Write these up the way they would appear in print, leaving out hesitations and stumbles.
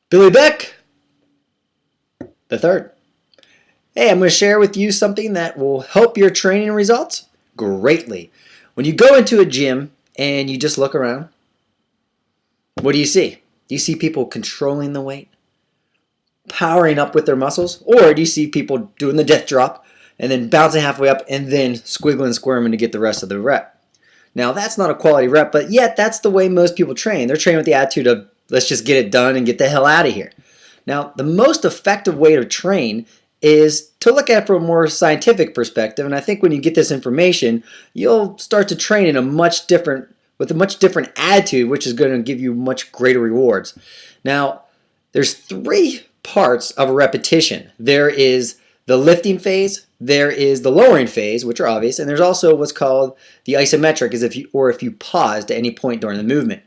Billy Beck, the third. Hey, I'm going to share with you something that will help your training results greatly. When you go into a gym and you just look around, what do you see? Do you see people controlling the weight, powering up with their muscles? Or do you see people doing the death drop and then bouncing halfway up and then squiggling and squirming to get the rest of the rep? Now, that's not a quality rep, but yet that's the way most people train. They're training with the attitude of, let's just get it done and get the hell out of here. Now, the most effective way to train is to look at it from a more scientific perspective, and I think when you get this information, you'll start to train in with a much different attitude, which is going to give you much greater rewards. Now, there's three parts of a repetition. There is the lifting phase, there is the lowering phase, which are obvious, and there's also what's called the isometric, if you paused at any point during the movement.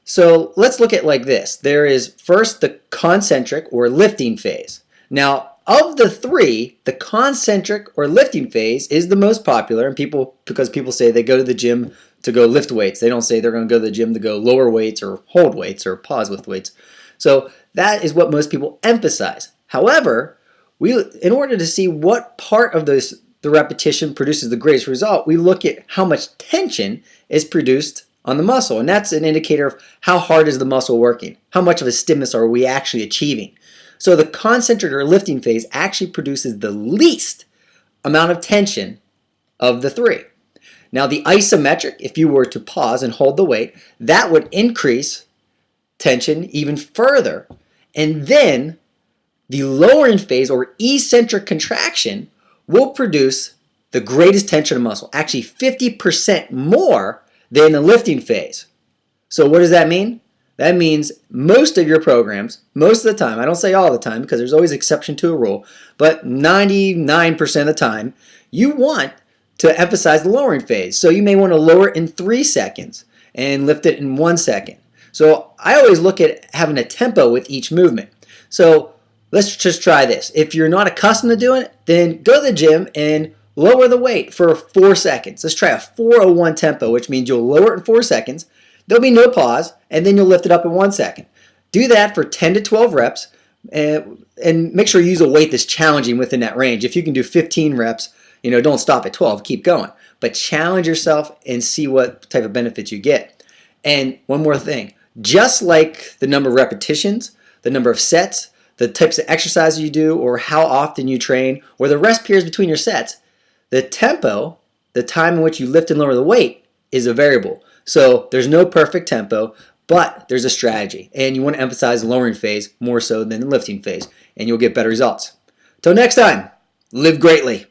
So let's look at it like this. There is first the concentric or lifting phase. Now, of the three, the concentric or lifting phase is the most popular, and because people say they go to the gym to go lift weights. They don't say they're going to go to the gym to go lower weights or hold weights or pause with weights. So that is what most people emphasize. However, in order to see what part of the repetition produces the greatest result, we look at how much tension is produced on the muscle, and that's an indicator of how hard is the muscle working, how much of a stiffness are we actually achieving. So the concentric or lifting phase actually produces the least amount of tension of the three. Now the isometric, if you were to pause and hold the weight, that would increase tension even further. And then the lowering phase or eccentric contraction will produce the greatest tension of muscle, actually 50% more than the lifting phase. So what does that mean? That means most of your programs, most of the time, I don't say all the time because there's always exception to a rule, but 99% of the time, you want to emphasize the lowering phase. So you may want to lower it in 3 seconds and lift it in 1 second. So I always look at having a tempo with each movement. So let's just try this. If you're not accustomed to doing it, then go to the gym and lower the weight for 4 seconds. Let's try a 4:01 tempo, which means you'll lower it in 4 seconds. There'll be no pause, and then you'll lift it up in 1 second. Do that for 10 to 12 reps, and make sure you use a weight that's challenging within that range. If you can do 15 reps, don't stop at 12, keep going. But challenge yourself and see what type of benefits you get. And one more thing, just like the number of repetitions, the number of sets, the types of exercises you do, or how often you train, or the rest periods between your sets, the tempo, the time in which you lift and lower the weight, is a variable. So there's no perfect tempo, but there's a strategy. And you want to emphasize the lowering phase more so than the lifting phase, and you'll get better results. Till next time, live greatly.